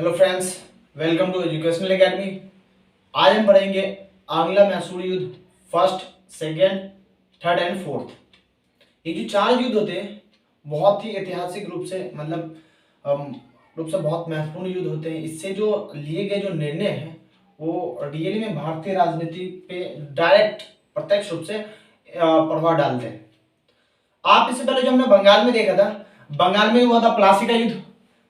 Hello friends, welcome to educational academy. आज हम पढ़ेंगे आंग्ला मैसूर युद्ध first, second, third and fourth. ये जो चार युद्ध होते हैं बहुत ही ऐतिहासिक रूप से रूप से बहुत महत्वपूर्ण युद्ध होते हैं। इससे जो लिए गए जो निर्णय हैं वो रियली में भारतीय राजनीति पे डायरेक्ट प्रत्यक्ष रूप से प्रभाव डालते हैं। आप इससे पहले जो हमने बंगाल में देखा था, बंगाल में हुआ था प्लासी का युद्ध।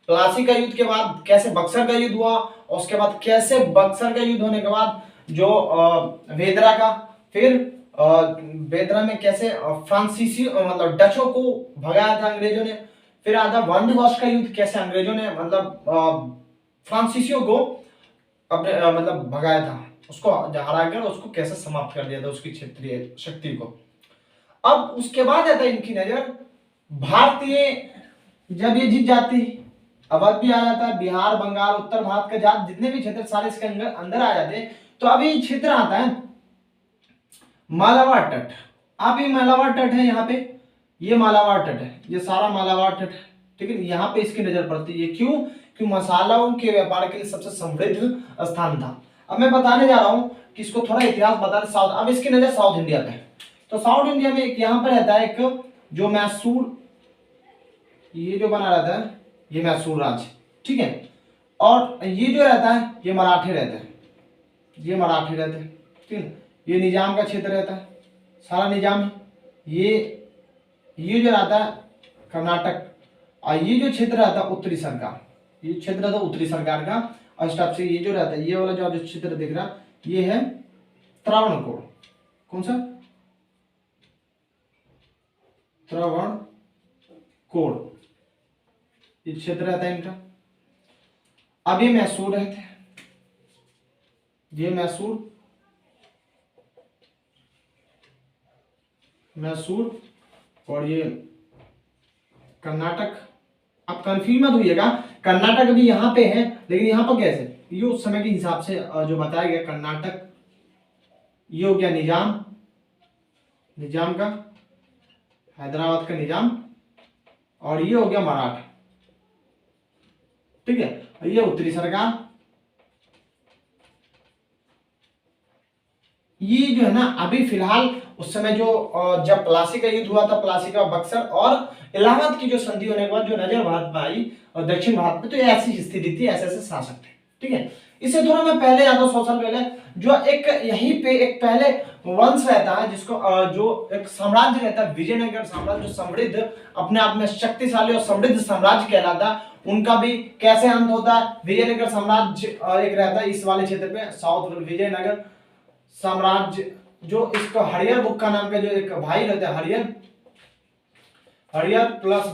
प्लासी का युद्ध के बाद कैसे बक्सर का युद्ध हुआ, और उसके बाद कैसे बक्सर का युद्ध होने के बाद जो वेदरा का, फिर वेदरा में कैसे फ्रांसीसी मतलब डचों को भगाया था अंग्रेजों ने। फिर आया था वांडीवाश का युद्ध, कैसे अंग्रेजों ने मतलब फ्रांसीसियों को अपने मतलब भगाया था, उसको हराकर उसको कैसे समाप्त कर दिया था, उसकी क्षेत्रीय शक्ति को। अब उसके बाद आता है इनकी नजर भारतीय, जब ये जीत जाती अवध भी आ जाता है, बिहार, बंगाल, उत्तर भारत के जितने भी क्षेत्र सारे इसके अंदर आ जाते हैं। तो अब ये क्षेत्र आता है मालाबार तट। अब ये मालाबार तट है, यहाँ पे ये मालाबार तट है, ये सारा मालाबार तट है, ठीक है। यहाँ पे इसकी नजर पड़ती है, क्यों? क्योंकि मसालों के व्यापार के लिए सबसे समृद्ध स्थान था। अब मैं बताने जा रहा हूँ कि इसको थोड़ा इतिहास बता साउथ। अब इसकी नजर साउथ इंडिया पे है, तो साउथ इंडिया में यहाँ पर रहता है एक जो मैसूर, ये जो बना रहता है ये मैसूर राज्य, ठीक है। और ये जो रहता है ये मराठे रहते हैं, ये मराठे रहते हैं, ठीक है। ये निजाम का क्षेत्र रहता है, सारा निजाम है। ये जो रहता है कर्नाटक, और ये जो क्षेत्र रहता है उत्तरी सरकार, ये क्षेत्र रहता है उत्तरी सरकार का। और स्टाफ से ये जो रहता है, ये वाला जो क्षेत्र दिख रहा ये है त्रावणकोर। कौन सा? त्रावणकोर, ये क्षेत्र रहता है इनका। अब ये मैसूर रहते हैं, ये मैसूर और ये कर्नाटक। अब कंफ्यूज मत होइएगा, कर्नाटक भी यहाँ पे है, लेकिन यहाँ पर कैसे, ये उस समय के हिसाब से जो बताया गया कर्नाटक। ये हो गया निजाम का, हैदराबाद का निजाम, और ये हो गया मराठा, ठीक है। ये उत्तरी सरकार। ये जो है ना अभी फिलहाल उस समय जो जब प्लासी का युद्ध हुआ था, प्लासी का बक्सर और इलाहाबाद की जो संधि होने के बाद जो नजर भारत में आई और दक्षिण भारत में, तो ऐसी स्थिति थी, ऐसे ऐसे शासक थे, ठीक है। इससे थोड़ा मैं पहले आता हूं, 100 साल पहले जो एक यहीं पे एक पहले वंश रहता है जिसको जो एक साम्राज्य रहता है विजयनगर साम्राज्य, जो समृद्ध अपने आप में शक्तिशाली और समृद्ध साम्राज्य कहलाता है। उनका भी कैसे अंत होता है? विजयनगर साम्राज्य एक रहता है इस वाले क्षेत्र पे, साउथ विजयनगर साम्राज्य, जो इसका हरियर बुक्का नाम का जो एक भाई रहता है, हरियर प्लस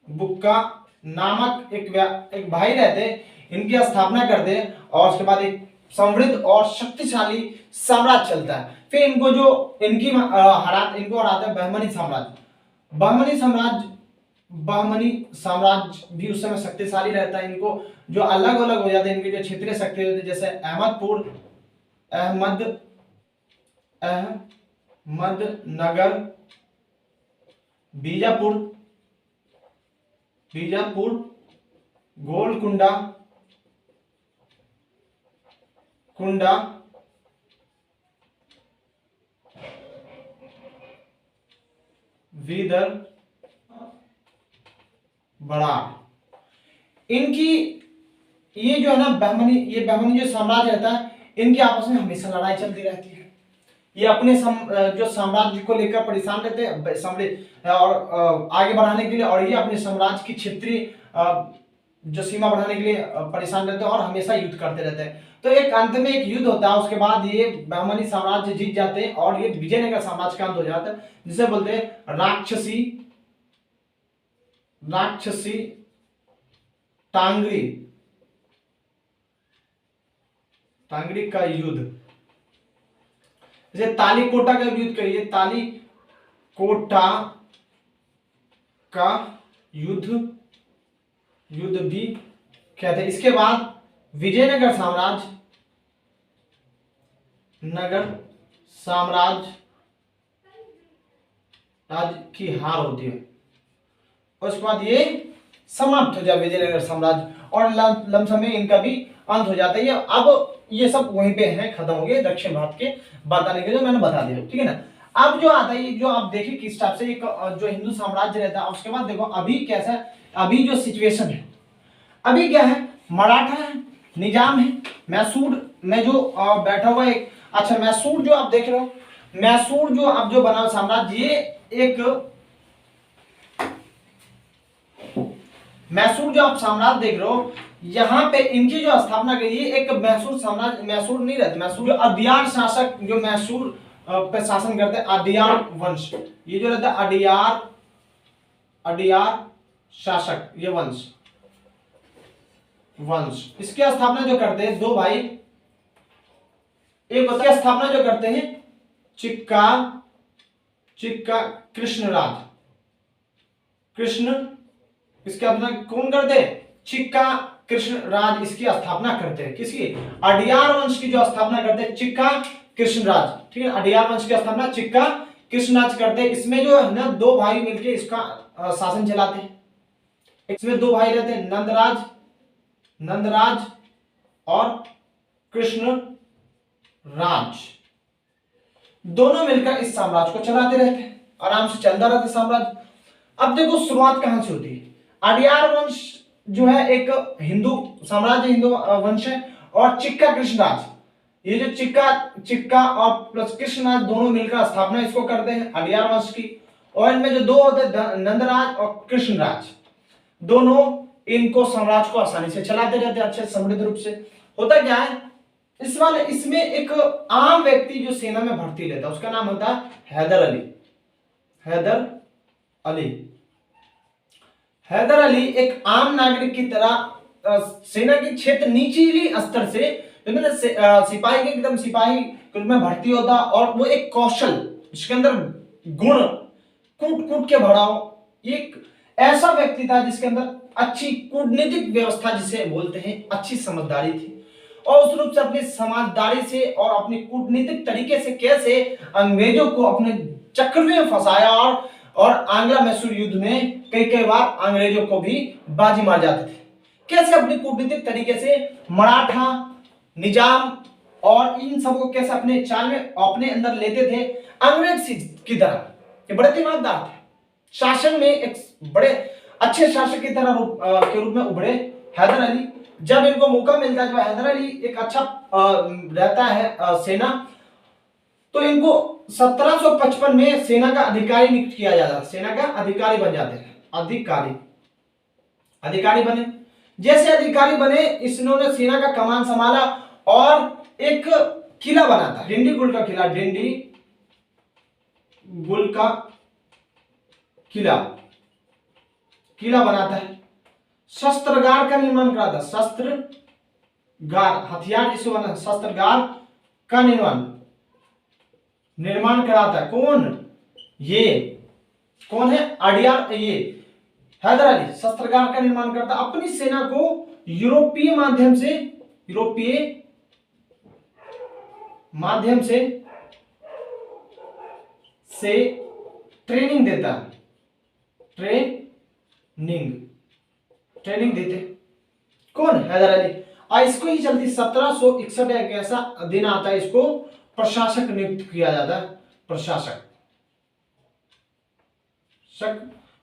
बुक्का नामक एक भाई रहते, इनकी स्थापना करते हैं। और उसके बाद एक समृद्ध और शक्तिशाली साम्राज्य चलता है। फिर इनको जो इनको हराता है बहमनी साम्राज्य भी उस समय शक्तिशाली रहता है। इनको जो अलग अलग हो जाते हैं, इनके जो क्षेत्रीय शक्ति होते हैं, जैसे अहमदनगर, बीजापुर, गोलकुंडा, वीदर, बड़ा। इनकी ये जो है ना बहमनी जो साम्राज्य रहता है, इनकी आपस में हमेशा लड़ाई चलती रहती है। ये अपने जो साम्राज्य को लेकर परेशान रहते हैं और आगे बढ़ाने के लिए, और ये अपने साम्राज्य की क्षेत्रीय जो सीमा बढ़ाने के लिए परेशान रहते हैं और हमेशा युद्ध करते रहते हैं। तो एक अंत में एक युद्ध होता है, उसके बाद ये बहमनी साम्राज्य जीत जाते हैं और ये विजयनगर साम्राज्य का अंत हो जाता है, जिसे बोलते हैं राक्षसी टांगरी का युद्ध। जैसे तालीकोटा का युद्ध करिए, तालीकोटा का युद्ध भी कहते हैं। इसके बाद विजयनगर साम्राज्य की हार होती है, और उसके बाद ये समाप्त हो जाए विजयनगर साम्राज्य। और लमसम में इनका भी अंत हो जाता है। अब ये सब वहीं पे है, खत्म हो गए दक्षिण भारत के बताने के, जो मैंने बता दिया, ठीक है ना। अब जो आता है, जो आप देखिए किस टाइप से एक जो हिंदू साम्राज्य रहता है, उसके बाद देखो अभी कैसा है, अभी जो सिचुएशन है, अभी क्या है, मराठा है, निजाम है, मैसूर में जो बैठा हुआ एक, अच्छा मैसूर जो आप देख रहे हो, मैसूर जो अब जो बना साम्राज्य, ये एक मैसूर जो आप साम्राज्य देख रहे हो, यहाँ पे इनकी जो स्थापना की, ये एक मैसूर साम्राज्य, मैसूर नहीं रहता, मैसूर जो अदियार शासक जो मैसूर पे शासन करते हैं, अदियार वंश, ये जो रहता है अडियार शासक, ये वंश इसकी स्थापना जो करते हैं दो भाई, एक होता है स्थापना जो करते हैं चिक्का कृष्ण, इसकी स्थापना कौन करते हैं, चिक्का कृष्ण राज इसकी स्थापना करते हैं। किसकी, अडियार वंश की जो स्थापना करते हैं चिक्का कृष्ण राज, ठीक है, अडियार वंश की स्थापना चिक्का कृष्ण राज करते हैं। इसमें जो है ना दो भाई मिलकर इसका शासन चलाते हैं। इसमें दो भाई रहते हैं, नंदराज और कृष्ण राज, दोनों मिलकर इस साम्राज्य को चलाते रहते हैं, आराम से चलता रहता है साम्राज्य। अब देखो शुरुआत कहां से होती है, अडियार वंश जो है एक हिंदू साम्राज्य, हिंदू वंश है, और चिक्का कृष्णराज, ये जो चिक्का और प्लस कृष्णराज दोनों मिलकर स्थापना इसको करते हैं अडियार वंश की। और इनमें जो दो होते हैं नंदराज और कृष्णराज, दोनों इनको साम्राज्य को आसानी से चलाते रहते हैं अच्छे समृद्ध रूप से। होता क्या है, इसमें एक आम व्यक्ति जो सेना में भर्ती लेता है, उसका नाम होता है हैदर अली एक आम नागरिक की तरह सेना के क्षेत्र निचली स्तर से सिपाही के एकदम सिपाही में भर्ती होता, और वो एक कौशल, इसके अंदर गुण कूट के भरा हो, एक ऐसा व्यक्ति था जिसके अंदर अच्छी कूटनीतिक व्यवस्था जिसे बोलते हैं, अच्छी समझदारी थी, और उस रूप से अपनी समझदारी से और अपनी कूटनीतिक तरीके से कैसे अंग्रेजों को अपने चक्र में फंसाया, और आंग्ला मैसूर युद्ध में कई बार अंग्रेजों को भी बाजी मार जाते थे। कैसे अपनी कूटनीतिक तरीके से मराठा निजाम और इन सबको कैसे अपने चाल में अपने अंदर लेते थे, अंग्रेज की तरह ये बड़े दिमागदार थे, शासन में एक बड़े अच्छे शासक की तरह के रूप में उभरे हैदर अली। जब इनको मौका मिलता है, जब हैदर अली एक अच्छा रहता है सेना, तो इनको 1755 में सेना का अधिकारी नियुक्त किया जाता है, सेना का अधिकारी बन जाते हैं, अधिकारी बने। जैसे अधिकारी बने, इन्होंने सेना का कमान संभाला और एक किला बना था, डिंडी गुल का किला बनाता है, शस्त्रगार का निर्माण कराता, हथियार जिसे बना, शस्त्रगार का निर्माण कराता है। कौन है अडियार, ये हैदर अली शस्त्रगार का निर्माण करता, अपनी सेना को यूरोपीय माध्यम से ट्रेनिंग देता है, ट्रेनिंग देते कौन, हैदर अली। और इसको ही चलती 1761 एक ऐसा दिन आता है, इसको प्रशासक नियुक्त किया जाता है, प्रशासक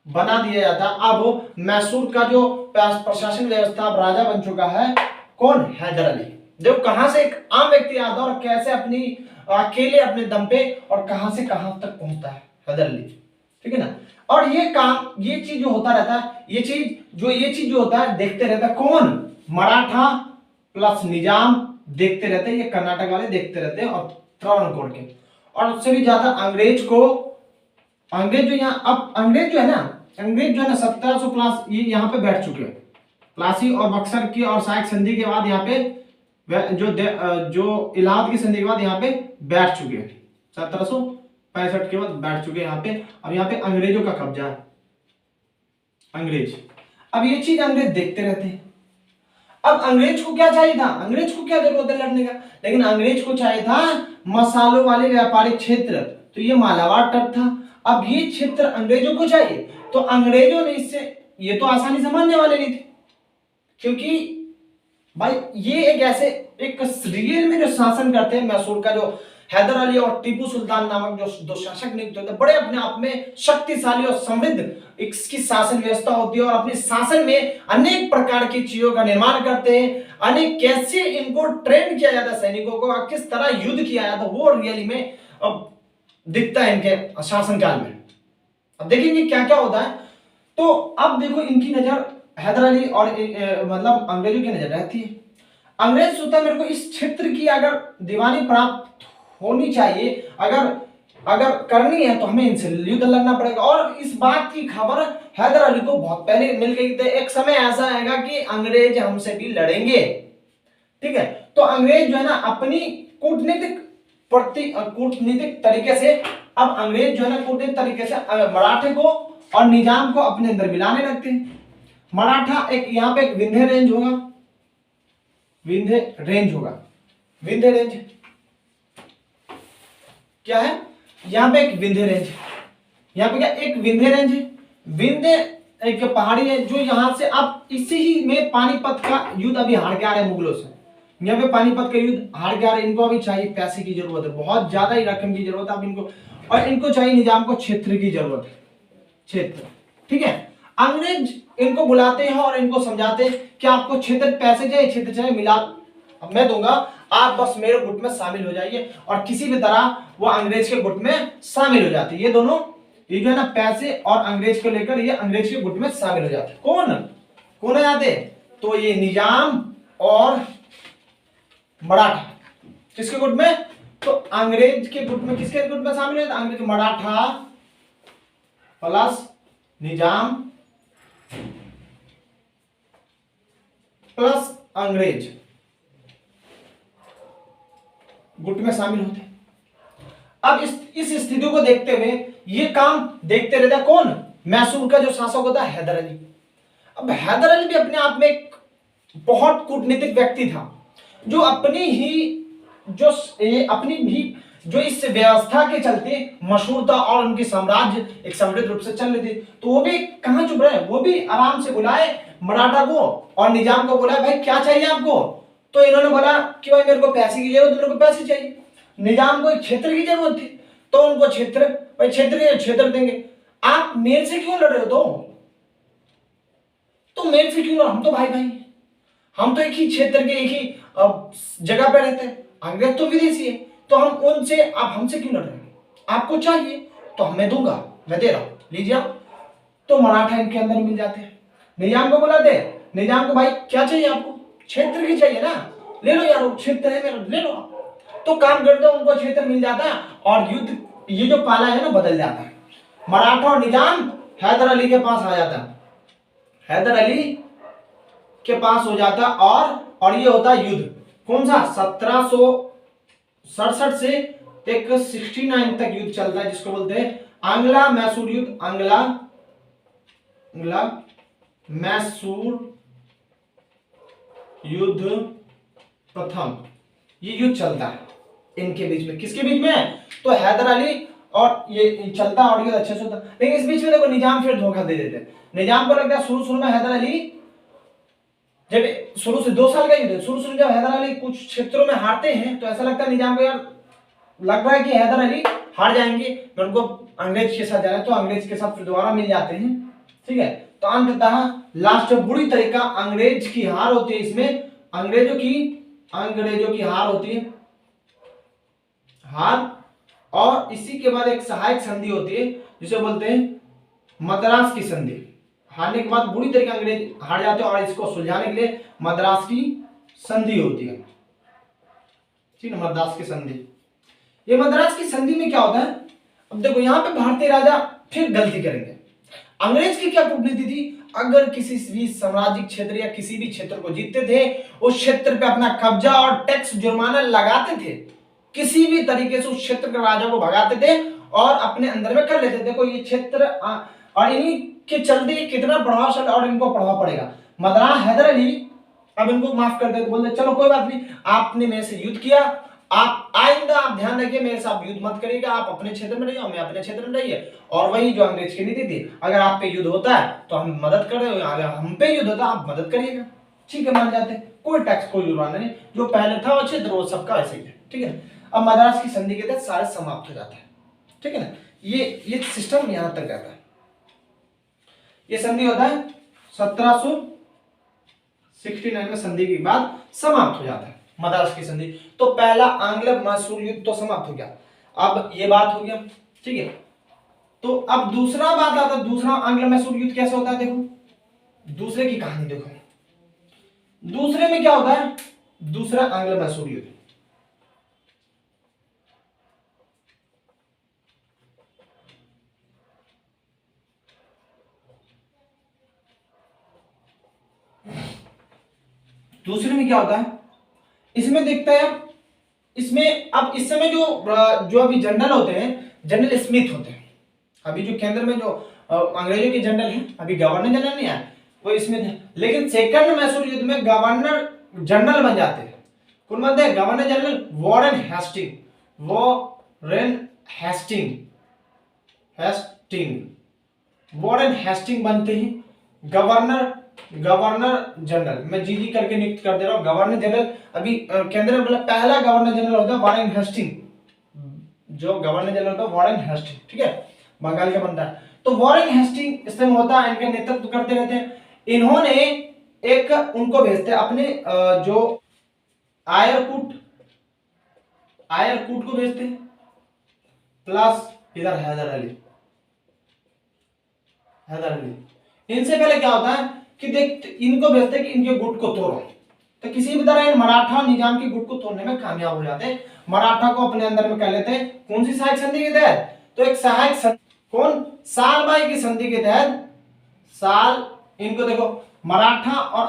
बना दिया जाता। अब मैसूर का जो प्रशासन व्यवस्था राजा बन चुका है, कौन, हैदर अली। देखो कहां से एक आम व्यक्ति आता है और कैसे अपनी अकेले अपने दम पे और कहां से कहां तक पहुंचता है हैदर अली, ठीक है ना। और ये चीज जो होता रहता है, ये चीज जो होता है देखते रहता है कौन, मराठा प्लस निजाम देखते रहते हैं, ये कर्नाटक वाले देखते रहते हैं, और त्रावणकोर के, और उससे भी ज्यादा अंग्रेज जो है ना 1700 प्लस ये यहाँ पे बैठ चुके हैं, प्लासी और बक्सर की और सहायक संधि के बाद यहाँ पे जो इलाहाबाद की संधि के बाद यहाँ पे बैठ चुके हैं, 1765 के बाद बैठ चुके हैं यहाँ पे। और यहाँ पे अंग्रेजों का कब्जा है, अब ये चीज अंग्रेज देखते रहते हैं। अब अंग्रेज को क्या चाहिए था, अंग्रेज को क्या जरूरत है लड़ने का, लेकिन अंग्रेज को चाहिए था मसालों वाले व्यापारिक क्षेत्र, तो ये मालाबार तट था। अब ये क्षेत्र अंग्रेजों को चाहिए, तो अंग्रेजों ने इससे, ये तो आसानी से मानने वाले नहीं थे, क्योंकि भाई ये एक ऐसे एक रियल में जो शासन करते हैं मैसूर का जो हैदर अली और टीपू सुल्तान नामक जो दो शासक नियुक्त होते हैं, बड़े अपने आप में शक्तिशाली और समृद्ध इसकी शासन व्यवस्था होती है और अपने शासन में अनेक प्रकार की चीजों का निर्माण करते हैं। अनेक कैसे इनको ट्रेन किया जाता है सैनिकों को, किस तरह युद्ध किया जाता है, वो रियली में अब दिखता है इनके शासनकाल में। अब देखेंगे क्या क्या होता है। तो अब देखो इनकी नजर हैदर अली और मतलब अंग्रेजों की नजर रहती है। अंग्रेज सोचता है मेरे को इस क्षेत्र की अगर दीवानी प्राप्त होनी चाहिए, अगर करनी है तो हमें इनसे युद्ध लड़ना पड़ेगा। और इस बात की खबर हैदर अली को बहुत पहले मिल गई थी। एक समय ऐसा आएगा कि अंग्रेज हमसे भी लड़ेंगे, ठीक है। तो अंग्रेज जो है ना अपनी कूटनीतिक तरीके से, अब अंग्रेज जो है ना कूटनीतिक तरीके से मराठे को और निजाम को अपने अंदर मिलाने लगते हैं। मराठा एक यहाँ पे एक विंध्य रेंज होगा, विंध्य रेंज क्या है, यहाँ पे एक विंध्य रेंज, यहाँ पे क्या एक विंध्य रेंज है। विंध्य एक पहाड़ी है जो यहाँ से अब इसी ही में पानीपत का युद्ध अभी हार के आ रहे हैं मुगलों से। यहाँ पे पानीपत का युद्ध हार के आ रहे हैं। इनको अभी चाहिए पैसे की जरूरत है, बहुत ज्यादा ही रकम की जरूरत है अब इनको, और इनको चाहिए निजाम को क्षेत्र की जरूरत है, क्षेत्र, ठीक है। अंग्रेज इनको बुलाते हैं और इनको समझाते हैं कि आपको क्षेत्र पैसे चाहिए, क्षेत्र चाहिए, मिला मैं दूंगा, आप बस मेरे गुट में शामिल हो जाइए। और किसी भी तरह वो अंग्रेज के गुट में शामिल हो जाते हैं। ये दोनों, ये जो है ना पैसे और अंग्रेज को लेकर ये अंग्रेज के गुट में शामिल हो जाते हैं। कौन कौन हो जाते, तो ये निजाम और मराठा किसके गुट में, तो अंग्रेज के गुट में, किसके गुट में शामिल है, अंग्रेज मराठा प्लस निजाम प्लस अंग्रेज गुट में शामिल होते हैं। अब इस स्थिति को देखते हुए ये काम देखते रहता है कौन, मैसूर का जो शासक होता है हैदर अली। अब हैदर अली भी अपने आप में एक बहुत कूटनीतिक व्यक्ति था, जो अपनी भी जो इस व्यवस्था के चलते मशहूर था और उनकी साम्राज्य एक समृद्ध रूप से चल रही थी। तो वो भी कहां चुप रहे, वो भी आराम से बुलाए मराठा को और निजाम को, बुलाए भाई क्या चाहिए आपको। तो इन्होंने बोला कि भाई मेरे को पैसे की जरूरत, मेरे को पैसे चाहिए। निजाम को क्षेत्र की जरूरत थी तो उनको क्षेत्र, भाई क्षेत्र देंगे। आप मेरे से क्यों लड़ रहे हो, तो मेरे से क्यों लड़, हम तो भाई भाई, हम तो एक ही क्षेत्र के एक ही जगह पे रहते हैं। अंग्रेज तो विदेशी है, तो हम उनसे, आप हमसे क्यों लड़ रहे हैं, आपको चाहिए तो मैं दूंगा, मैं दे रहा हूं, लीजिए आप। तो मराठा इनके अंदर मिल जाते हैं। निजाम को बुलाते, निजाम को भाई क्या चाहिए आपको, क्षेत्र की चाहिए ना, ले लो यार, क्षेत्र है मेरा, ले लो आप। तो काम करते हैं, उनको क्षेत्र मिल जाता है और युद्ध ये जो पाला है ना बदल जाता है। मराठा और निजाम हैदर अली के पास आ जाता है, हैदर अली के पास हो जाता, और ये होता युद्ध कौन सा, 1767 से एक 69 तक युद्ध चलता है, जिसको बोलते हैं आंग्ला मैसूर युद्ध। आंग्ला मैसूर युद्ध प्रथम, ये युद्ध चलता है इनके बीच में। किसके बीच में, तो हैदर अली और ये चलता और ये अच्छे से होता। लेकिन इस बीच में देखो निजाम फिर धोखा दे देते हैं। निजाम को लगता है शुरू में हैदर अली, जब शुरू से 2 साल का युद्ध, शुरू जब हैदर अली कुछ क्षेत्रों में हारते हैं तो ऐसा लगता है निजाम को, यार लग रहा है कि हैदर अली हार जाएंगे, मैं उनको अंग्रेज के साथ जाना है, तो अंग्रेज के साथ फिर दोबारा मिल जाते हैं, ठीक है। तो अंततः लास्ट में बुरी तरीका अंग्रेज की हार होती है, इसमें अंग्रेजों की हार होती है, हार। और इसी के बाद एक सहायक संधि होती है जिसे बोलते हैं मद्रास की संधि। हारने के बाद बुरी तरीके अंग्रेज हार जाते हैं और इसको सुलझाने के लिए मद्रास की संधि होती है, ठीक है, मद्रास की संधि। ये मद्रास की संधि में क्या होता है, अब देखो यहाँ पे भारतीय राजा फिर गलती करेंगे। अंग्रेज की क्या कूटनीति थी, अगर किसी भी साम्राज्यिक क्षेत्र या किसी भी क्षेत्र को जीतते थे, उस क्षेत्र पे अपना कब्जा और टैक्स जुर्माना लगाते थे, किसी भी तरीके से उस क्षेत्र के राजा को भगाते थे और अपने अंदर में कर लेते थे। देखो ये क्षेत्र और इन्हीं के चलते कितना प्रभावशाली और इनको प्रभाव पड़ेगा। मद्रास हैदर अली अब इनको माफ कर देते, बोलते चलो कोई बात नहीं, आपने मेरे से युद्ध किया, आप आइंदा आप ध्यान रखिए मेरे साथ युद्ध मत करिएगा, आप अपने क्षेत्र में रहिए, मैं अपने क्षेत्र में रहिए। और वही जो अंग्रेज की नीति थी, अगर आप पे युद्ध होता है तो हम मदद कर रहे हो, अगर हम पे युद्ध होता है आप मदद करिएगा, ठीक है मान जाते हैं, कोई टैक्स कोई जुर्माना नहीं, जो पहले था वो क्षेत्र वो सबका ऐसे ही है, ठीक है। अब मद्रास की संधि के तहत सारे समाप्त हो जाता है, ठीक है ना। ये सिस्टम यहां तक रहता है। ये संधि होता है 1769 में संधि के बाद समाप्त हो जाता है मद्रास की संधि। तो पहला आंग्ल मैसूर युद्ध तो समाप्त हो गया, अब ये बात हो गया, ठीक है। तो अब दूसरा बात आता है, दूसरा आंग्ल मैसूर युद्ध कैसे होता है, देखो दूसरे की कहानी देखो। दूसरे में क्या होता है, दूसरा आंग्ल मैसूर युद्ध, दूसरे में क्या होता है, इसमें देखते हैं। इसमें अब इस समय जो अभी जनरल होते हैं, जनरल स्मिथ होते हैं। अभी जो केंद्र में जो अंग्रेजों के जनरल हैं, अभी गवर्नर जनरल नहीं आए, वो स्मिथ है। लेकिन सेकंड मैसूर युद्ध में गवर्नर जनरल बन जाते हैं। कौन बनते हैं, governor general Warren Hasting, Warren Hasting, Warren Hasting बनते हैं गवर्नर जनरल। मैं जी करके नियुक्त कर दे रहा हूं, गवर्नर जनरल। अभी केंद्र में पहला गवर्नर जनरल होता है वॉरेन हेस्टिंग, जो गवर्नर जनरल होता है वॉरेन हेस्टिंग, ठीक है, बंगाल का बनता है। तो वॉरेन हेस्टिंग इस समय होता है, इनके नेतृत्व करते रहते हैं। इन्होंने एक उनको भेजते हैं अपने जो आयरकूट को भेजते हैं, प्लस इधर हैदर अली। इनसे पहले क्या होता है कि देख इनको भेजते हैं कि इनके गुट को तोड़ो, तो किसी भी तरह इन मराठा निजाम के गुट को तोड़ने में कामयाब हो जाते हैं। मराठा को अपने अंदर में कर लेते हैं। कौन सी सहायक संधि के तहत, तो एक सहायक कौन, सालबाई की संधि के तहत। साल इनको देखो, मराठा और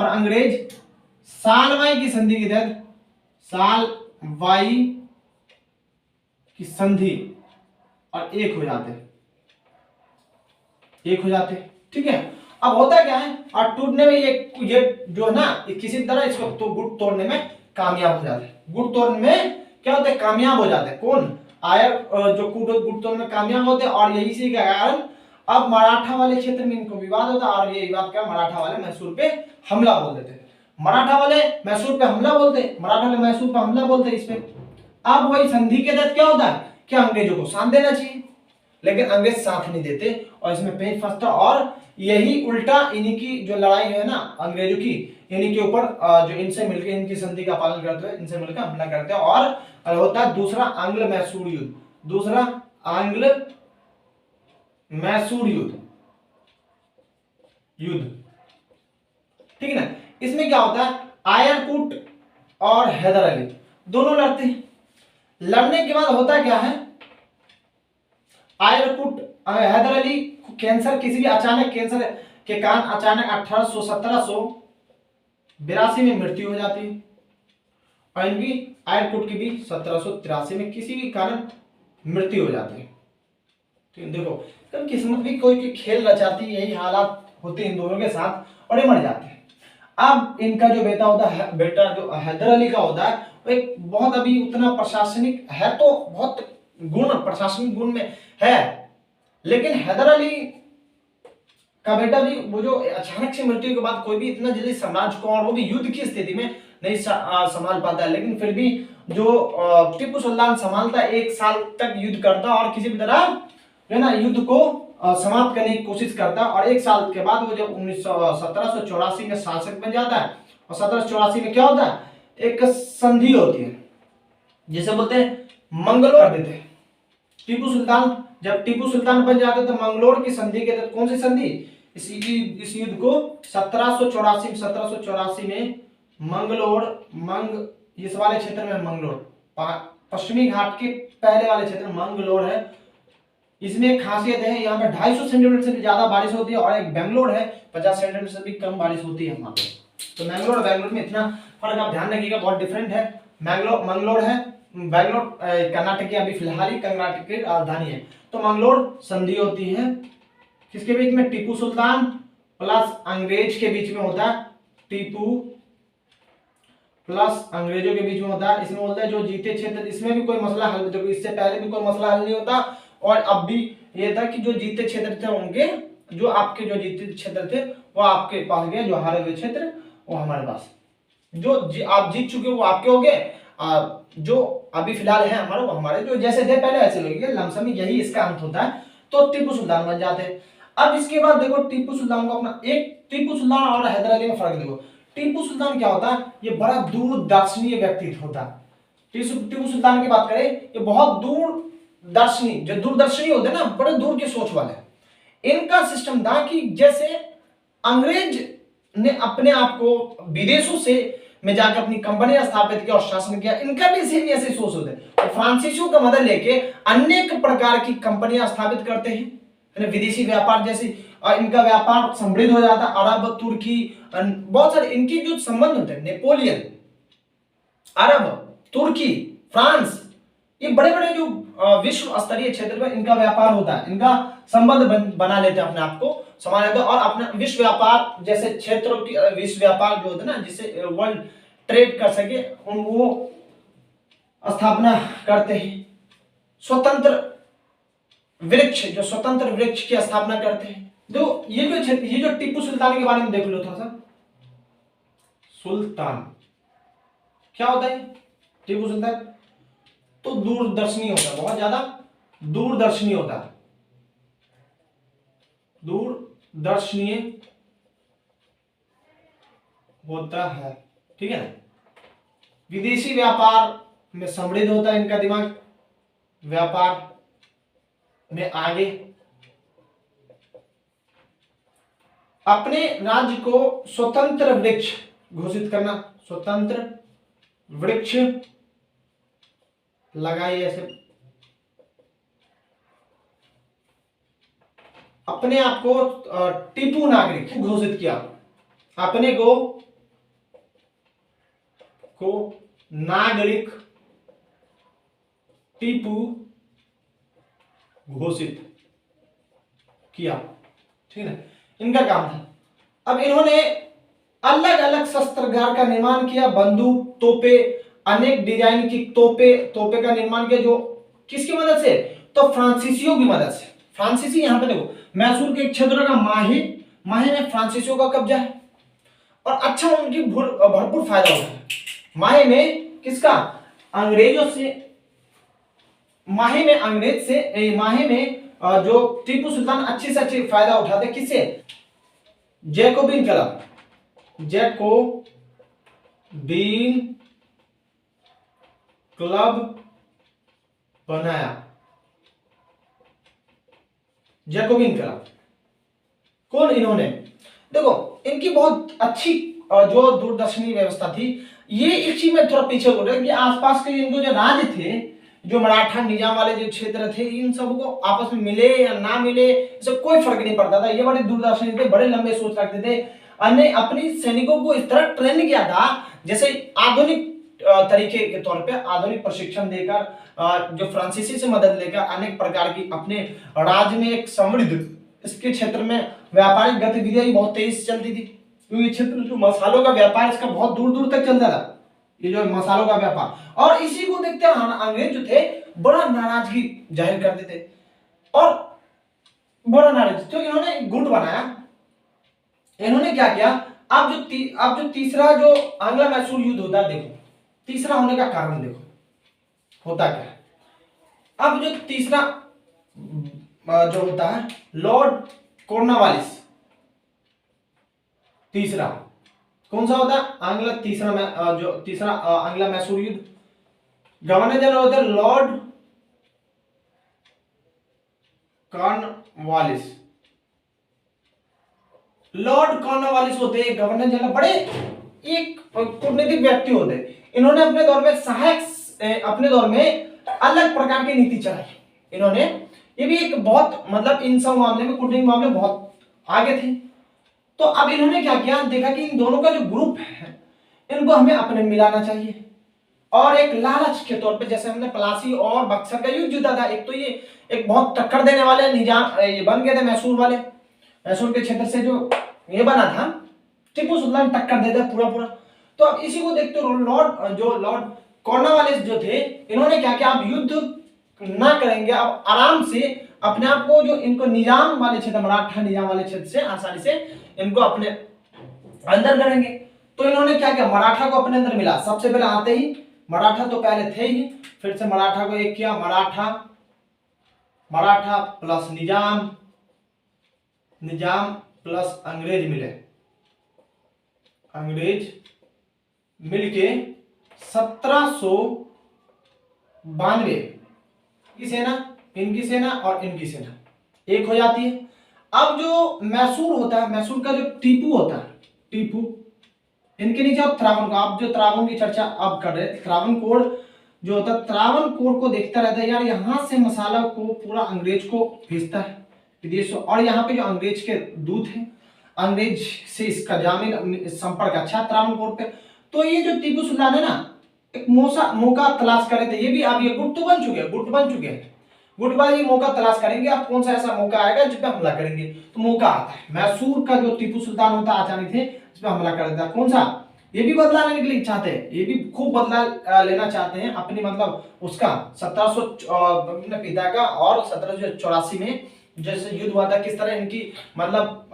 अंग्रेज सालबाई की संधि के तहत, सालबाई की संधि और एक हो जाते, ठीक है। अब होता क्या है, और टूटने में ये जो है ना, किसी तरह इसको तो गुट तोड़ने में कामयाब हो जाते हैं। गुट तोड़ने में क्या होता है, कामयाब हो जाते हैं। कौन, आयर जो गुट तोड़ने में कामयाब होते हैं। और यही से कारण अब मराठा वाले क्षेत्र में इनको विवाद होता है, और ये विवाद क्या, मराठा वाले मैसूर पे हमला बोल देते हैं। मराठा वाले मैसूर पे हमला बोलते इस पे। अब वही संधि के तहत क्या होता है कि अंग्रेजों को साथ देना चाहिए, लेकिन अंग्रेज साथ नहीं देते, और इसमें पेच फंसता। और यही उल्टा इन्हीं की जो लड़ाई है ना अंग्रेजों की, इन्हीं के ऊपर जो इनसे मिलकर इनकी संधि का पालन करते हुए इनसे मिलकर हमला करते हैं, और होता है दूसरा आंग्ल मैसूर युद्ध, ठीक है ना। इसमें क्या होता है, आयरकूट और हैदर अली दोनों लड़ते हैं। लड़ने के बाद होता क्या है, हैदर अली को कैंसर, किसी भी अचानक कैंसर के कारण अचानक 1782 में मृत्यु हो जाती है, और इनकी आयरकूट की भी 1783 में किसी भी कारण मृत्यु हो जाती है। ठीक, देखो कभी किस्मत भी कोई खेल रचाती है, यही हालात होते हैं इन दोनों के साथ, और ये मर जाते हैं। अब इनका जो बेटा जो हैदर अली का होता है, वो एक बहुत अभी उतना प्रशासनिक है, तो बहुत प्रशासनिक गुण में है, लेकिन हैदर अली का बेटा भी वो जो अचानक से मृत्यु के बाद कोई भी इतना जल्दी समाज को, और वो भी युद्ध की स्थिति में नहीं संभाल पाता है। लेकिन फिर भी जो टीपू सुल्तान संभालता है, 1 साल तक युद्ध करता और किसी भी तरह जो है ना युद्ध को समाप्त करने की कोशिश करता, और 1 साल के बाद वो जब 1784 में शासक बन जाता है। और 1784 में क्या होता है, एक संधि होती है जिसे बोलते हैं मंगलोर देते हैं। जब टीपू सुल्तान बन जाते तो मंगलोर की संधि के तहत, कौन सी संधि, इस युद्ध को 1784 में मंगलोर, इस वाले क्षेत्र में मंगलोर, पश्चिमी घाट के पहले वाले क्षेत्र में मंगलोर है। इसमें खासियत है, यहाँ पे 250 सेंटीमीटर से भी ज्यादा बारिश होती है, और एक बेंगलोर है 50 सेंटीमीटर से भी कम बारिश होती है वहां पे। तो मैंगलोर और बेंगलोर में इतना फर्क आप ध्यान रखिएगा, बहुत डिफरेंट है। मंगलोर है, बेंगलोर कर्नाटक की अभी फिलहाल ही कर्नाटक की राजधानी है। तो मंगलोर संधि होती है किसके बीच में, टीपू सुल्तान प्लस अंग्रेज के बीच में होता है, टीपू प्लस अंग्रेजों के बीच में होता है। इसमें बोलता है जो जीते क्षेत्र, इसमें भी कोई मसला हल, देखो इससे पहले भी कोई मसला हल नहीं होता, और अब भी ये था कि जो जीते क्षेत्र थे उनके जो आपके जो जीते क्षेत्र थे वो आपके पास गए, जो हारे हुए क्षेत्र वो हमारे पास। जो आप जीत चुके वो आपके हो गए, जो अभी फिलहाल है हमारे वो हमारे, जो जैसे थे पहले वैसे लगेंगे, लमसम यही इसका अंत होता है। तो टीपू सुल्तान बन जाते हैं। अब इसके बाद देखो टीपू सुल्तान को अपना, एक टीपू सुल्तान और हैदर अली में फर्क देखो। टीपू सुल्तान क्या होता है, ये बड़ा दूरदर्शनीय व्यक्तित्व होता है। टीपू सुल्तान की बात करें, ये बहुत दूरदर्शनी, जो दूरदर्शनी होते हैं ना, बड़े दूर की सोच वाले। इनका सिस्टम था कि जैसे अंग्रेज ने अपने आप को विदेशों से में जाकर अपनी कंपनियां स्थापित किया और शासन किया, इनका भी सेम ऐसे सोच होते हैं। तो फ्रांसीसियों का मदद लेके अनेक प्रकार की कंपनियां स्थापित करते हैं, विदेशी व्यापार जैसे इनका व्यापार समृद्ध हो जाता है। अरब, तुर्की, बहुत सारे इनके जो संबंध होते हैं, नेपोलियन, अरब, तुर्की, फ्रांस, ये बड़े बड़े जो विश्व स्तरीय क्षेत्र में इनका व्यापार होता है, इनका संबंध बना लेते हैं, अपने आप को समान लेते हैं और अपना विश्व व्यापार जैसे क्षेत्रों की विश्व व्यापार जो होता है ना, जिसे वर्ल्ड ट्रेड कर सके, वो स्थापना करते हैं। स्वतंत्र वृक्ष, जो स्वतंत्र वृक्ष की स्थापना करते हैं। तो ये जो क्षेत्र, ये जो टीपू सुल्तान के बारे में देख लो थोड़ा सा। सुल्तान क्या होता है, टीपू सुल्तान तो दूरदर्शनी होता है, बहुत ज्यादा दूरदर्शनी होता है, दूरदर्शनीय होता है, ठीक है ना। विदेशी व्यापार में समृद्ध होता है इनका दिमाग, व्यापार में आगे, अपने राज्य को स्वतंत्र वृक्ष घोषित करना, स्वतंत्र वृक्ष लगाइए ऐसे, अपने आप को टीपू नागरिक घोषित किया, अपने को नागरिक टीपू घोषित किया, ठीक है। इनका काम था। अब इन्होंने अलग अलग शस्त्रागार का निर्माण किया, बंदूक, तोपे, अनेक डिजाइन की तोपे का निर्माण किया, जो किसकी मदद से, तो फ्रांसीसियों की मदद से। फ्रांसीसी यहां पे देखो, मैसूर के क्षेत्र का माहे में फ्रांसीसियों का कब्जा है और अच्छा उनकी भरपूर फायदा होता है। माहे में किसका, अंग्रेजों से, माहे में अंग्रेज से, माहे में जो टीपू सुल्तान अच्छे से अच्छे फायदा उठाते, किससे, जैकोबिन क्लब, जैकोबिन क्लब बनाया, जैकोबिन क्लब। कौन, इन्होंने, देखो इनकी बहुत अच्छी जो दूरदर्शनी व्यवस्था थी। ये इस चीज में थोड़ा पीछे हो रहे कि आसपास के इनको जो राज्य थे, जो मराठा निजाम वाले जो क्षेत्र थे, इन सबको आपस में मिले या ना मिले, इससे कोई फर्क नहीं पड़ता था। ये बड़े दूरदर्शनी थे, बड़े लंबे सोच रखते थे। अन्य अपनी सैनिकों को इस तरह ट्रेन किया था, जैसे आधुनिक तरीके के तौर पे आधुनिक प्रशिक्षण देकर, जो फ्रांसीसी से मदद लेकर अनेक प्रकार की अपने राज्य में एक समृद्ध, इसके क्षेत्र में व्यापारिक गतिविधियां बहुत तेजी से चलती थी, क्योंकि क्षेत्र जो मसालों का व्यापार इसका बहुत दूर दूर तक चलता था, ये जो मसालों का व्यापार। और इसी को देखते अंग्रेज जो थे बड़ा नाराजगी जाहिर करते थे और बड़ा नाराज, तो इन्होंने गुट बनाया। इन्होंने क्या किया, अब जो तीसरा जो आंग्ला मैसूर युद्ध होता है, देखो तीसरा होने का कारण देखो होता क्या है। अब जो तीसरा जो होता है, लॉर्ड कॉर्नवालिस, तीसरा कौन सा होता है, आंग्ला तीसरा आंग्ला मैसूर युद्ध। गवर्नर जनरल होता है लॉर्ड कॉर्नवालिस। लॉर्ड कॉर्नवालिस होते हैं गवर्नर जनरल, बड़े एक कूटनीतिक व्यक्ति होते हैं। इन्होंने अपने दौर में अपने दौर में अलग प्रकार की नीति चलाई इन्होंने। ये भी एक बहुत, मतलब इन सब मामले में, कूटनीतिक मामले में बहुत आगे थे। तो अब इन्होंने क्या किया, देखा कि इन दोनों का जो ग्रुप है, इनको हमें अपने मिलाना चाहिए। और एक लालच के तौर पे, जैसे हमने प्लासी और बक्सर का युद्ध जीता था, एक तो ये एक बहुत टक्कर देने वाले निजाम ये बन गए थे मैसूर वाले, मैसूर के क्षेत्र से जो ये बना था, टीपू सुल्तान टक्कर दे दिया पूरा। तो अब इसी को देखते लॉर्ड कॉर्नवालिस जो थे, इन्होंने क्या किया, अब युद्ध ना करेंगे, अब आराम से अपने आप को जो इनको निजाम वाले क्षेत्र, मराठा निजाम वाले क्षेत्र से आसानी से इनको अपने अंदर करेंगे। तो इन्होंने क्या किया, मराठा को अपने अंदर मिला। सबसे पहले आते ही मराठा तो पहले थे ही, फिर से मराठा को एक किया, मराठा प्लस निजाम, निजाम प्लस अंग्रेज मिले, अंग्रेज मिलके 1792 की सेना, इनकी सेना और इनकी सेना एक हो जाती है। अब जो मैसूर होता है, मैसूर का जो टीपू होता है, टीपू, इनके नीचे अब त्रावणकोर, आप जो त्रावण की चर्चा अब कर रहे हैं, त्रावणकोर जो होता है, त्रावणकोर को देखता रहता है यार, यहाँ से मसाला को पूरा अंग्रेज को भेजता है विदेश, और यहाँ पे जो अंग्रेज के दूत हैं, अंग्रेज से इसका जामिन संपर्क अच्छा त्रावणकोर पे। तो ये जो टीपू सुल्तान है ना, एक मौका तलाश कर रहे थे। ये भी अब ये गुट तो बन चुके हैं, गुट बन चुके हैं, गुट बाद ये मौका तलाश करेंगे, अब कौन सा ऐसा मौका आएगा जिस पे हमला करेंगे। तो मौका आता है, मैसूर का जो टीपू सुल्तान होता है अचानक से इस पे हमला कर देता है। कौन सा, ये भी बदला लेने के लिए चाहते हैं, ये भी खूब बदला लेना चाहते हैं अपनी, मतलब उसका 1700 पिता का, और 1784 में जैसे युद्ध हुआ था, किस तरह इनकी मतलब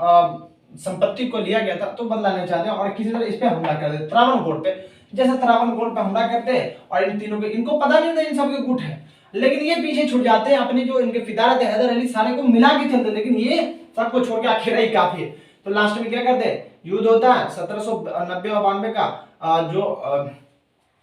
संपत्ति को लिया गया था, तो बदला लेना चाहते हैं और किसी तरह इस पे हमला कर देते त्रावणकोर पे। जैसे त्रावणकोर पे हमला करते हैं और इन तीनों के, इनको पता नहीं था इन सब के गुट है, लेकिन ये पीछे छूट जाते हैं, अपने जो इनके पिता रहते हैदर अली सारे को मिला के चलते, लेकिन ये सबको छोड़ के अकेला ही काफी है। तो लास्ट में क्या करते हैं, युद्ध होता है 1790 और 92 का, जो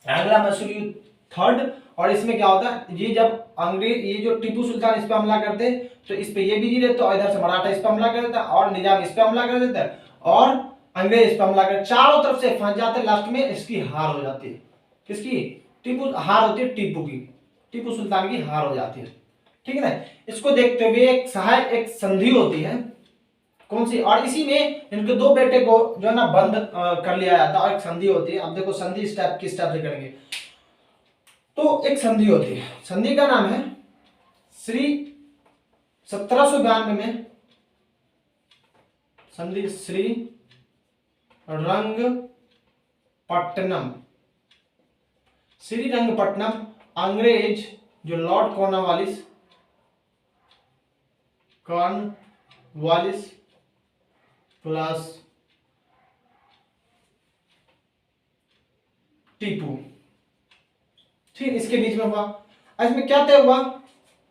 आंग्ला मैसूर युद्ध थर्ड। और इसमें क्या होता है, ये जब अंग्रेज, ये जो टीपू सुल्तान इस पे हमला करते तो इस पे ये भी जीते, तो इधर से मराठा इस पे हमला कर देता और निजाम इस पे हमला कर देता और अंग्रेज इस पे हमला कर, चारों तरफ से फंस जाते, लास्ट में इसकी हार हो जाती है। किसकी, टीपू, हार होती है टीपू की, टीपू सुल्तान की हार हो जाती है। ठीक है ना। इसको देखते हुए एक सहायक, एक संधि होती है, कौन सी, और इसी में इनके दो बेटे को जो है ना बंद कर लिया जाता है, और एक संधि होती है। अब देखो संधि स्टेप किस स्टेप से करेंगे, तो एक संधि होती है, संधि का नाम है श्री 1792 में संधि श्री रंगपट्टनम, श्री रंगपट्टनम। अंग्रेज जो लॉर्ड कॉर्नवालिस प्लस टीपू, ठीक, इसके बीच में हुआ। इसमें क्या तय हुआ,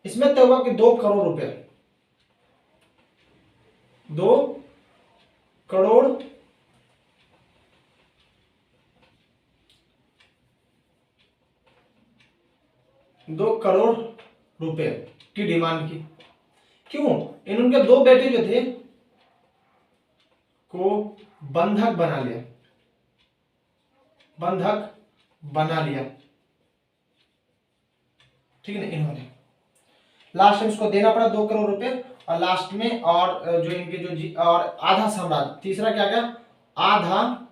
इसमें तय हुआ कि 2 करोड़ रुपए, 2 करोड़ रुपए की डिमांड की। क्यों, इनके 2 बेटे जो थे को बंधक बना लिया, ठीक है ना। इन्होंने लास्ट में इसको देना पड़ा 2 करोड़ रुपए, और लास्ट में और जो इनके जो और आधा साम्राज्य, तीसरा क्या क्या, आधा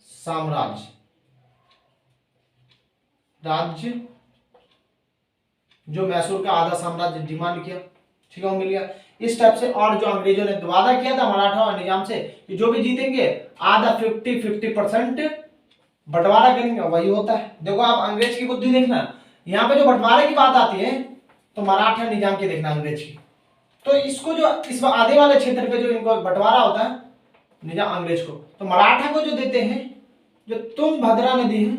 साम्राज्य, राज्य, जो मैसूर का आधा साम्राज्य डिमांड किया, ठीक है, वो मिल गया इस टाइप से। और जो अंग्रेजों ने वादा किया था मराठा और निजाम से कि जो भी जीतेंगे आधा 50% बंटवारा करेंगे, वही होता है। देखो आप अंग्रेज की बुद्धि देखना, यहाँ पे जो बंटवारे की बात आती है तो मराठा निजाम की देखना अंग्रेज की, तो इसको जो इस आधे वाले क्षेत्र पे जो इनको बंटवारा होता है निजाम अंग्रेज को, तो मराठा को जो देते हैं, जो तुंगभद्रा नदी है,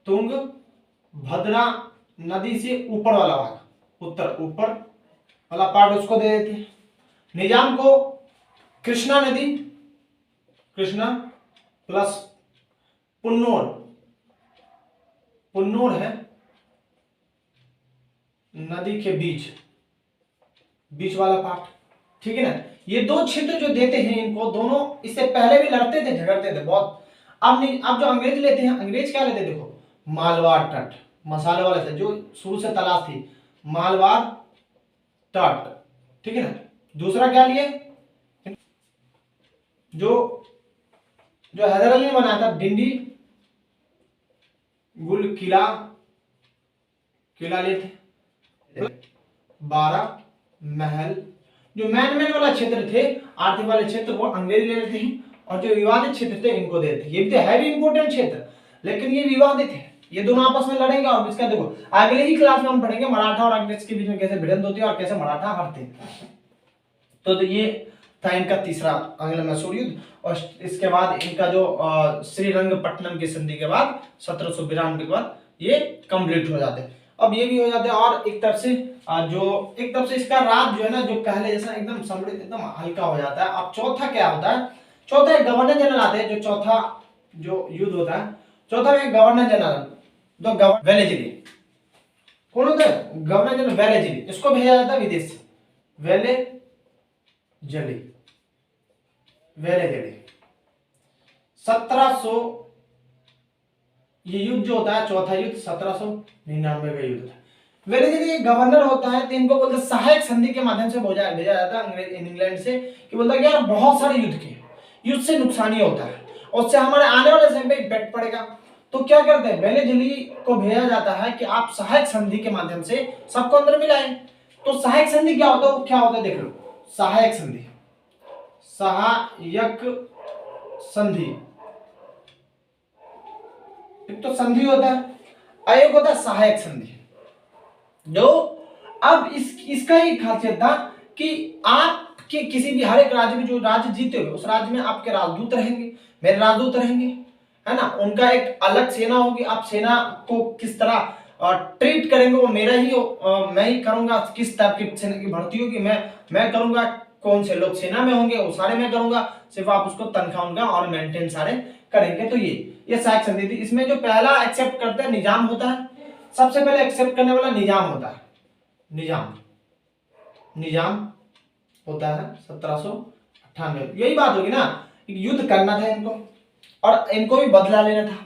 तुंगभद्रा नदी से ऊपर वाला भाग, उत्तर ऊपर वाला पार्ट उसको दे देते हैं। निजाम को कृष्णा नदी, कृष्णा प्लस पुन्नूर है नदी के बीच वाला पार्ट, ठीक है ना। ये 2 क्षेत्र जो देते हैं इनको, दोनों इससे पहले भी लड़ते थे, झगड़ते थे बहुत। अब जो अंग्रेज लेते हैं, अंग्रेज क्या लेते हैं, देखो मालवार तट, मसाले वाले से जो शुरू से तलाश थी, मालवार तट, ठीक है ना। दूसरा क्या लिए, जो हैदर अली ने बनाया था डिंडी गुल किला लेते, 12 महल, जो मैन वाला क्षेत्र थे, आर्थिक वाले क्षेत्र वो अंग्रेज ले लेते हैं, और जो विवादित क्षेत्र थे इनको देते हैं। ये भी है भी इंपोर्टेंट क्षेत्र, लेकिन ये विवादित है, ये दोनों आपस में लड़ेंगे और इसका देखो अगले ही क्लास में हम पढ़ेंगे मराठा और अंग्रेज के बीच में कैसे भिड़ंत होती है और कैसे मराठा हारते हैं। तो ये था इनका तीसरा आंग्ल मैसूर युद्ध। और इसके बाद इनका जो श्रीरंगपट्टनम की संधि के बाद 1792 के बाद ये कंप्लीट हो जाते हैं। अब ये भी हो जाते हैं और एक तरफ से इसका राज जो है ना जो पहले जैसा एकदम समृद्ध एकदम हल्का हो जाता है। अब चौथा क्या होता है, चौथा एक गवर्नर जनरल आते हैं। जो चौथा जो युद्ध होता है चौथा में गवर्नर जनरल जो वेलेजली कौन होता है, गवर्नर जनरल वेलेजली, इसको भेजा जाता है विदेश से। वेलेजली 1700 ये युद्ध जो होता है चौथा युद्ध 1799 का युद्ध था। वेलेजली गवर्नर होता है तो इनको बोलते सहायक संधि के माध्यम से भेजा जाता है अंग्रेज इंग्लैंड से कि बोलता है कि यार बहुत सारे युद्ध से नुकसान ही होता है, उससे हमारे आने वाले समय पे इम्पैक्ट पड़ेगा। तो क्या करते हैं, वेलेजली को भेजा जाता है कि आप सहायक संधि के माध्यम से सबको अंदर मिलाएं। तो सहायक संधि क्या होता है देख लो, सहायक संधि एक तो संधि होता है, एक होता है सहायक संधि। जो अब इसका ही खासियत था कि आपके किसी भी हर एक राज्य में जो राज्य जीते हुए उस राज्य में आपके राजदूत रहेंगे, मेरे राजदूत रहेंगे, है ना। उनका एक अलग सेना होगी, आप सेना को किस तरह ट्रीट करेंगे वो मेरा ही मैं ही करूंगा। किस टाइप की सेना की भर्ती होगी मैं करूंगा, कौन से लोग सेना में होंगे वो सारे मैं करूंगा, सिर्फ आप उसको तनख्वाह उनका और मेंटेन सारे करेंगे। तो ये सहायक संधि थी। इसमें जो पहला एक्सेप्ट करता है निजाम होता है, सबसे पहले एक्सेप्ट करने वाला निजाम होता है। निजाम होता है 1798। यही बात होगी ना, युद्ध करना था इनको और इनको भी बदला लेना था।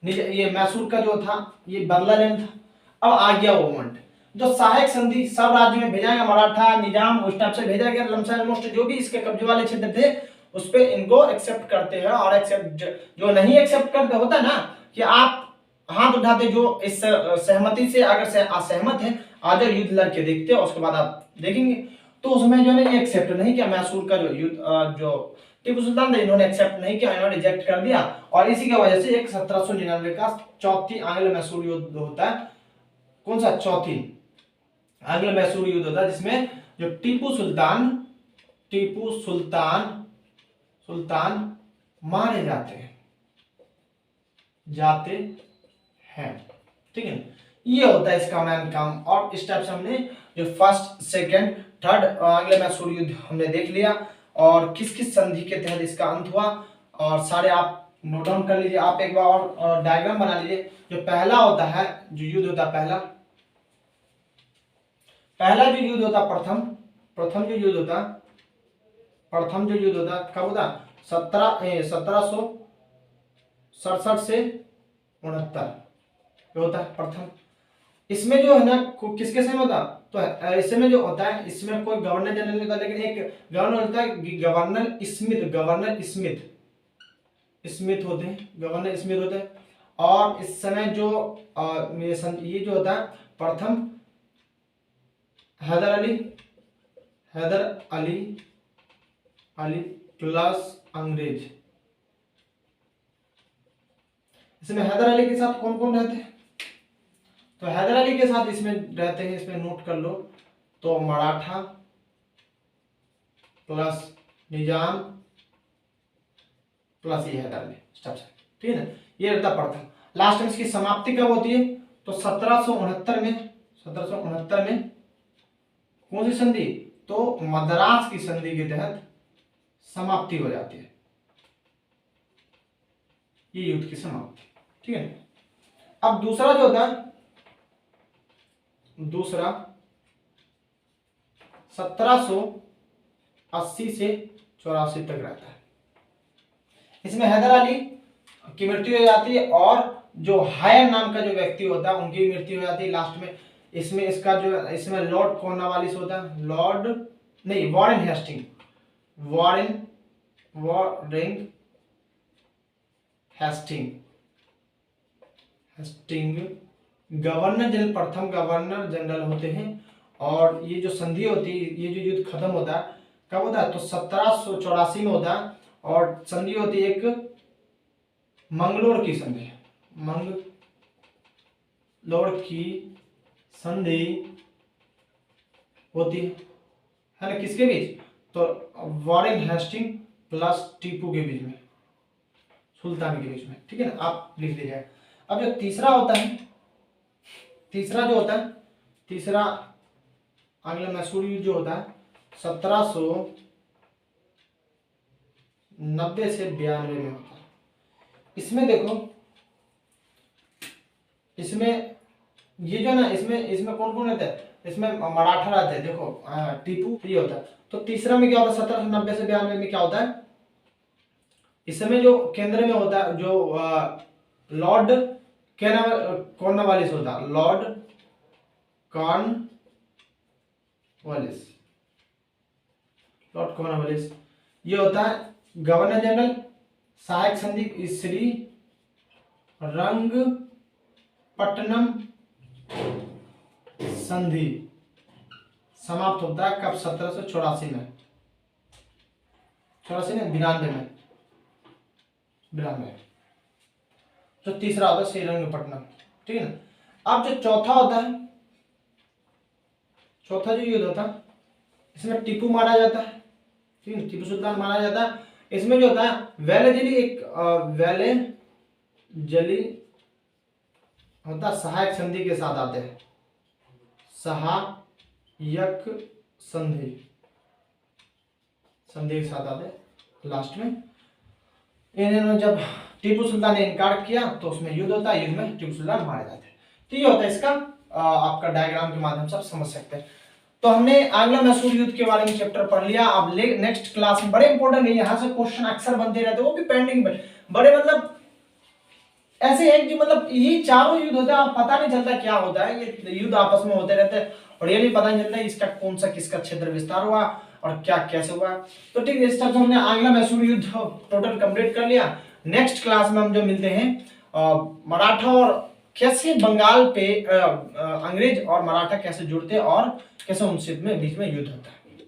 ये मैसूर का जो था ये बदला लेना था। अब आ गया वो मोमेंट जो सहायक संधि सब राज्य में भेजा गया, मराठा निजाम उस टाइप से भेजा गया। लमसम जो भी इसके कब्जे वाले क्षेत्र थे उस पे इनको एक्सेप्ट करते हैं। और एक्सेप्ट जो नहीं एक्सेप्ट करते होता ना कि आप हाथ उठाते जो इस सहमति से अगर असहमत है आज युद्ध लड़के देखते हैं उसके बाद आप देखेंगे। तो उसमें जो है ये एक्सेप्ट नहीं किया मैसूर का जो युद्ध जो टीपू सुल्तान ने इन्होंने एक्सेप्ट नहीं किया, इन्होंने रिजेक्ट कर दिया। और इसी की वजह से एक 1799 का चौथी आंग्ल मैसूर युद्ध होता है। कौन सा चौथी आंग्ल मैसूर युद्ध होता है जिसमें जो टीपू सुल्तान मारे जाते हैं, ठीक है। ये होता है इसका मैन काम। और इस टाइप से हमने जो फर्स्ट सेकंड थर्ड आंग्ल मैसूर युद्ध हमने देख लिया और किस किस संधि के तहत इसका अंत हुआ। और सारे आप नोट डाउन कर लीजिए। आप एक बार और डायग्राम बना लीजिए। जो पहला होता है जो युद्ध होता है पहला जो युद्ध होता प्रथम जो युद्ध होता कब होता 1767 से 69 होता है प्रथम। इसमें जो है ना किसके समय होता तो इसमें जो होता है इसमें कोई गवर्नर जनरल नहीं होता, लेकिन एक गवर्नर होता है गवर्नर स्मिथ होते हैं। और इस समय जो ये जो होता है प्रथम हैदर अली प्लस अंग्रेज। इसमें हैदर अली के साथ कौन कौन रहते हैं, तो हैदर अली के साथ इसमें रहते हैं, इसमें नोट कर लो, तो मराठा प्लस निजाम प्लस ये हैदर अली, ठीक है ना। ये रहता प्रथम। लास्ट में इसकी समाप्ति कब होती है तो 1769 में कौन सी संधि, तो मद्रास की संधि के तहत समाप्ति हो जाती है, ये युद्ध की समाप्ति, ठीक है। अब दूसरा जो होता है 1780 से 84 तक रहता है। इसमें हैदर अली की मृत्यु हो जाती है और जो हायर नाम का जो व्यक्ति होता है उनकी मृत्यु हो जाती है लास्ट में। इसमें इसका जो इसमें लॉर्ड कॉर्नवालिस होता है, वॉरेन हेस्टिंग गवर्नर जनरल, प्रथम गवर्नर जनरल होते हैं। और ये जो संधि होती है, ये जो युद्ध खत्म होता है कब होता है तो 1784 में होता है। और संधि होती है एक मंगलोर की संधि, लोड की संधि होती है ना, किसके बीच? तो वॉरेन हेस्टिंग प्लस टीपू के बीच में, सुल्तान के बीच में, ठीक है ना, आप लिख लीजिए। अब जो तीसरा होता है, तीसरा जो होता है, तीसरा आंग्लो मैसूर युद्ध जो होता है 1790 से 92 में होता है। इसमें देखो, इसमें ये जो ना, इसमें कौन कौन रहता है? इसमें मराठा रहते हैं, देखो टीपू ये होता है। तो तीसरा में क्या होता है? 1790 से 92 में क्या होता है? इस समय जो केंद्र में होता है, जो लॉर्ड कॉर्नवालिस होता है, लॉर्ड कॉर्नवालिस, लॉर्ड कॉर्नवालिस ये होता है गवर्नर जनरल। सहायक संधि श्री रंगपट्टनम संधि समाप्त होता है कब? 1784 में, 84 में, 92 में, 92। तो तीसरा होता है श्रीरंगपट्टनम, ठीक है ना। अब जो चौथा होता है, चौथा जो युद्ध होता है, इसमें टीपू मारा जाता है, ठीक है, टीपू सुल्तान मारा जाता है। इसमें जो होता है वेलेजली, एक वेलेजली होता है, सहायक संधि के साथ आते हैं, सहायक संधि, संधि के साथ आते हैं लास्ट में। इन्होंने जब टीपू सुल्तान ने इनकार किया तो उसमें युद्ध होता है, युद्ध में टीपू सुल्तान मारे जाते हैं। तो ये होता है इसका, आपका डायग्राम के माध्यम से आप समझ सकते हैं। तो हमने आंग्लो मैसूर युद्ध के बारे में चैप्टर पढ़ लिया। अब नेक्स्ट क्लास में बड़े इंपॉर्टेंट है, यहाँ से क्वेश्चन अक्सर बनते रहते हैं, वो भी पेंडिंग में बड़े, मतलब ऐसे एक जो, मतलब ये चारों युद्ध होते हैं, आप पता नहीं चलता क्या होता है, ये युद्ध आपस में होते रहते हैं और ये नहीं पता नहीं चलता इसका कौन सा किसका क्षेत्र विस्तार हुआ और क्या कैसे हुआ। तो ठीक है, इस तरह से हमने आंग्लो मैसूर युद्ध टोटल कंप्लीट कर लिया। नेक्स्ट क्लास में हम जो मिलते हैं मराठा और कैसे बंगाल पे अंग्रेज और मराठा कैसे जुड़ते और कैसे उनसे बीच में युद्ध होता है।